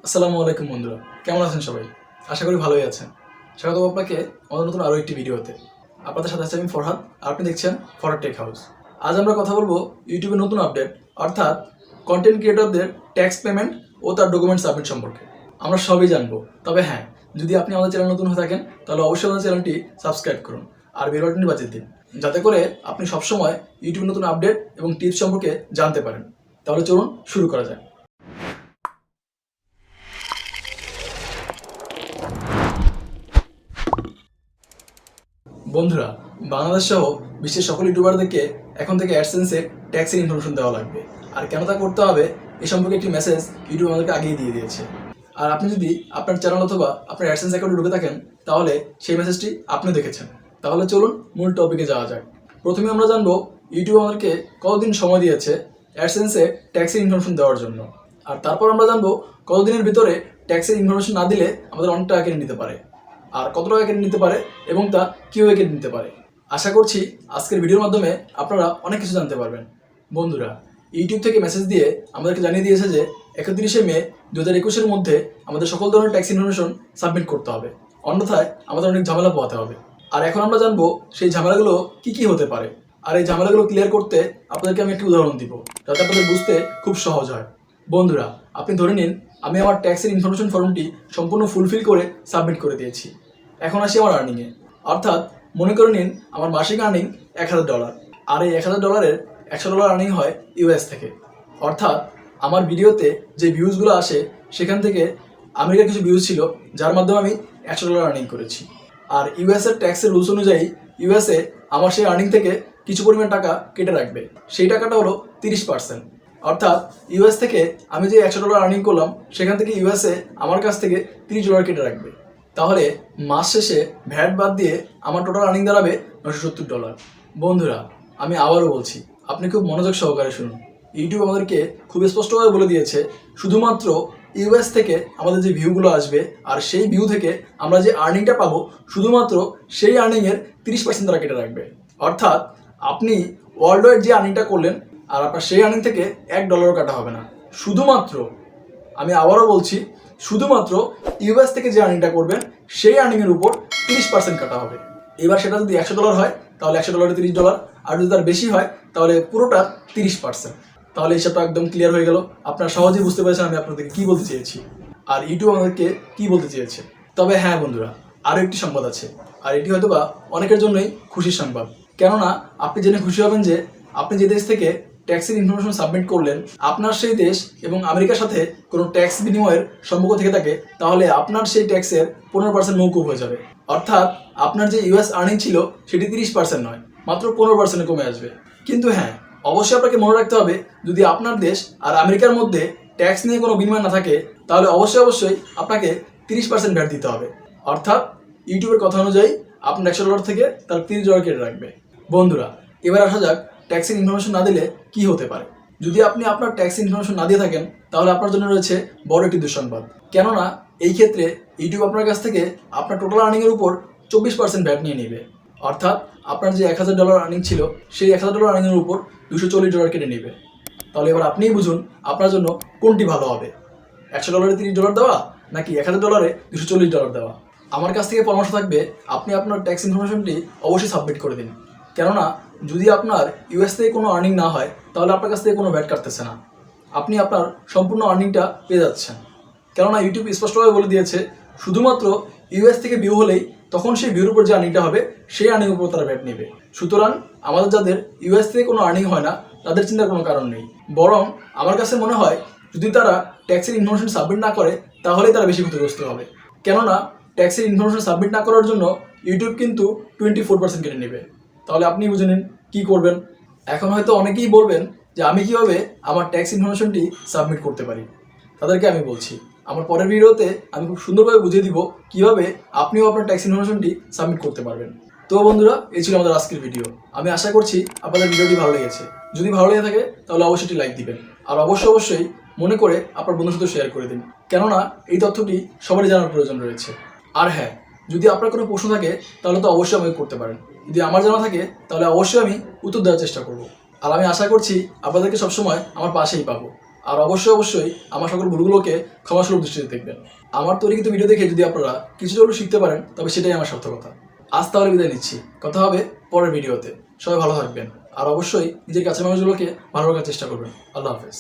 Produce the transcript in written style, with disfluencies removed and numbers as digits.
আসসালামু আলাইকুম বন্ধুরা, কেমন আছেন সবাই? আশা করি ভালোই আছেন। স্বাগত আপনাকে আমাদের নতুন আরও একটি ভিডিওতে। আপনাদের সাথে আছি আমি ফরহাদ, আর আপনি দেখছেন ফরহাদ টেক হাউস। আজ আমরা কথা বলবো ইউটিউবের নতুন আপডেট, অর্থাৎ কন্টেন্ট ক্রিয়েটরদের ট্যাক্স পেমেন্ট ও তার ডকুমেন্ট সাবমিট সম্পর্কে আমরা সবই জানবো। তবে হ্যাঁ, যদি আপনি আমাদের চ্যানেল নতুন হয়ে থাকেন তাহলে অবশ্যই আমাদের চ্যানেলটি সাবস্ক্রাইব করুন আর বেল বাটনটি বাজিয়ে দিন, যাতে করে আপনি সবসময় ইউটিউবের নতুন আপডেট এবং টিপস সম্পর্কে জানতে পারেন। তাহলে চলুন শুরু করা যায়। বন্ধুরা, বাংলাদেশ সহ বিশ্বের সকল ইউটিউবারদেরকে এখন থেকে অ্যাডসেন্সে ট্যাক্সের ইনফরমেশন দেওয়া লাগবে। আর কেন তা করতে হবে এ সম্পর্কে একটি মেসেজ ইউটিউব আমাদেরকে আগেই দিয়ে দিয়েছে। আর আপনি যদি আপনার চ্যানেল অথবা আপনার অ্যাডসেন্স অ্যাকাউন্টে ঢুকে থাকেন তাহলে সেই মেসেজটি আপনি দেখেছেন। তাহলে চলুন মূল টপিকে যাওয়া যাক। প্রথমে আমরা জানবো ইউটিউব আমাদেরকে কতদিন সময় দিয়েছে অ্যাডসেন্সে ট্যাক্সের ইনফরমেশন দেওয়ার জন্য। আর তারপর আমরা জানবো কতদিনের ভিতরে ট্যাক্সের ইনফরমেশন না দিলে আমাদের অনেক টাকা কেটে নিতে পারে, আর কত টাকা কেটে নিতে পারে এবং তা কীভাবে কেটে নিতে পারে। আশা করছি আজকের ভিডিওর মাধ্যমে আপনারা অনেক কিছু জানতে পারবেন। বন্ধুরা, ইউটিউব থেকে মেসেজ দিয়ে আমাদেরকে জানিয়ে দিয়েছে যে 31শে মে 2021-এর মধ্যে আমাদের সকল ধরনের ট্যাক্স ইনফরমেশন সাবমিট করতে হবে, অন্যথায় আমাদের অনেক ঝামেলা পোহাতে হবে। আর এখন আমরা জানবো সেই ঝামেলাগুলো কি কি হতে পারে। আর এই ঝামেলাগুলো ক্লিয়ার করতে আপনাদেরকে আমি একটি উদাহরণ দিব, যাতে আপনাদের বুঝতে খুব সহজ হয়। বন্ধুরা, আপনি ধরে নিন আমি আমার ট্যাক্সের ইনফরমেশন ফর্মটি সম্পূর্ণ ফুলফিল করে সাবমিট করে দিয়েছি। এখন আসি আমার আর্নিংয়ে, অর্থাৎ মনে করে নিন আমার মাসিক আর্নিং $1000, আর এই $1000-এর $100 আর্নিং হয় ইউএস থেকে। অর্থাৎ আমার ভিডিওতে যে ভিউজগুলো আসে সেখান থেকে আমেরিকার কিছু ভিউজ ছিল, যার মাধ্যমে আমি $100 আর্নিং করেছি। আর ইউএসের ট্যাক্সের রুলস অনুযায়ী ইউএসএ আমার সেই আর্নিং থেকে কিছু পরিমাণ টাকা কেটে রাখবে। সেই টাকাটা হলো 30%। অর্থাৎ ইউএস থেকে আমি যে $100 আর্নিং করলাম সেখান থেকে ইউএসএ আমার কাছ থেকে $30 কেটে রাখবে। তাহলে মাস শেষে ভ্যাট বাদ দিয়ে আমার টোটাল আর্নিং দাঁড়াবে $970। বন্ধুরা, আমি আবারও বলছি, আপনি খুব মনোযোগ সহকারে শুনুন। ইউটিউব আমাদেরকে খুব স্পষ্টভাবে বলে দিয়েছে শুধুমাত্র ইউএস থেকে আমাদের যে ভিউগুলো আসবে আর সেই ভিউ থেকে আমরা যে আর্নিংটা পাবো শুধুমাত্র সেই আর্নিংয়ের 30% তারা কেটে রাখবে। অর্থাৎ আপনি ওয়ার্ল্ড ওয়াইড যে আর্নিংটা করলেন আর আপনার সেই আর্নিং থেকে $1 কাটা হবে না। শুধুমাত্র, আমি আবারও বলছি, শুধুমাত্র ইউএস থেকে যে আর্নিংটা করবেন সেই আর্নিংয়ের উপর 30% কাটা হবে। এবার সেটা যদি $100 হয় তাহলে $100-এ $30, আর যদি তার বেশি হয় তাহলে পুরোটা 30%। তাহলে হিসাবটা একদম ক্লিয়ার হয়ে গেল। আপনারা সহজেই বুঝতে পেরেছেন আমি আপনাদেরকে কী বলতে চেয়েছি আর ইউটিউব আমাদেরকে কী বলতে চেয়েছে। তবে হ্যাঁ বন্ধুরা, আরও একটি সংবাদ আছে, আর এটি হয়তো বা অনেকের জন্যই খুশির সংবাদ। কেননা আপনি জেনে খুশি হবেন যে আপনি যে দেশ থেকে ট্যাক্সের ইনফরমেশন সাবমিট করলেন, আপনার সেই দেশ এবং আমেরিকার সাথে কোনো ট্যাক্স বিনিময়ের সম্পর্ক থেকে থাকে, তাহলে আপনার সেই ট্যাক্সের 15% মৌকুফ হয়ে যাবে। অর্থাৎ আপনার যে ইউএস আর্নিং ছিল সেটি 30% নয়, মাত্র 15% কমে আসবে। কিন্তু হ্যাঁ, অবশ্যই আপনাকে মনে রাখতে হবে, যদি আপনার দেশ আর আমেরিকার মধ্যে ট্যাক্স নিয়ে কোনো বিনিময় না থাকে তাহলে অবশ্যই আপনাকে 30% ভ্যাট দিতে হবে। অর্থাৎ ইউটিউবের কথা অনুযায়ী আপনার $100 থেকে তার $30 কেটে রাখবে। বন্ধুরা, এবার আসা যাক ট্যাক্সের ইনফরমেশন না দিলে কি হতে পারে। যদি আপনি আপনার ট্যাক্স ইনফরমেশন না দিয়ে থাকেন তাহলে আপনার জন্য রয়েছে বড় একটি দুঃসংবাদ। কেননা এই ক্ষেত্রে ইউটিউব আপনার কাছ থেকে আপনার টোটাল আর্নিংয়ের উপর 24% ভ্যাট নিয়ে নেবে। অর্থাৎ আপনার যে $1000 আর্নিং ছিল সেই $1000 আর্নিংয়ের উপর $240 কেটে নেবে। তাহলে এবার আপনিই বুঝুন আপনার জন্য কোনটি ভালো হবে, $100-এ $30 দেওয়া নাকি $1000-এ $240 দেওয়া। আমার কাছ থেকে পরামর্শ থাকবে আপনি আপনার ট্যাক্স ইনফরমেশনটি অবশ্যই সাবমিট করে দিন। কেননা যদি আপনার ইউএস থেকে কোনো আর্নিং না হয় তাহলে আপনার কাছ থেকে কোনো ভ্যাট কাটতেছে না, আপনি আপনার সম্পূর্ণ আর্নিংটা পেয়ে যাচ্ছেন। কেননা ইউটিউব স্পষ্টভাবে বলে দিয়েছে শুধুমাত্র ইউএস থেকে ভিউ হলেই তখন সেই ভিউর উপর যে আর্নিংটা হবে সেই আর্নিংয়ের উপর তারা ভ্যাট নেবে। সুতরাং আমাদের যাদের ইউএস থেকে কোনো আর্নিং হয় না তাদের চিন্তার কোনো কারণ নেই। বরং আমার কাছে মনে হয় যদি তারা ট্যাক্সের ইনফরমেশন সাবমিট না করে তাহলেই তারা বেশি ক্ষতিগ্রস্ত হবে। কেননা ট্যাক্সের ইনফরমেশন সাবমিট না করার জন্য ইউটিউব কিন্তু 24% কেটে নেবে। তাহলে আপনি বুঝে নিন কী করবেন। এখন হয়তো অনেকেই বলবেন যে আমি কীভাবে আমার ট্যাক্স ইনফরমেশনটি সাবমিট করতে পারি। তাদেরকে আমি বলছি, আমার পরের ভিডিওতে আমি খুব সুন্দরভাবে বুঝিয়ে দিব কীভাবে আপনিও আপনার ট্যাক্স ইনফরমেশনটি সাবমিট করতে পারবেন। তো বন্ধুরা, এই ছিল আমাদের আজকের ভিডিও। আমি আশা করছি আপনাদের ভিডিওটি ভালো লেগেছে। যদি ভালো লেগে থাকে তাহলে অবশ্যই লাইক দিবেন, আর অবশ্যই মনে করে আপনার বন্ধুর সাথে শেয়ার করে দিন, কেননা এই তথ্যটি সবারই জানার প্রয়োজন রয়েছে। আর হ্যাঁ, যদি আপনার কোনো প্রশ্ন থাকে তাহলে তো অবশ্যই আমাকে করতে পারেন। যদি আমার জানা থাকে তাহলে অবশ্যই আমি উত্তর দেওয়ার চেষ্টা করব। আর আমি আশা করছি আপনাদেরকে সবসময় আমার পাশেই পাবো। আর অবশ্যই আমার সকল ভুলগুলোকে ক্ষমাসুলভ দৃষ্টিতে দেখবেন। আমার তৈরি কিন্তু ভিডিও দেখে যদি আপনারা কিছুটা হলেও শিখতে পারেন তবে সেটাই আমার সার্থকতা। আজ তাহলে বিদায় নিচ্ছি, কথা হবে পরের ভিডিওতে। সবাই ভালো থাকবেন আর অবশ্যই নিজের কাছের মানুষগুলোকে ভালো রাখার চেষ্টা করবেন। আল্লাহ হাফেজ।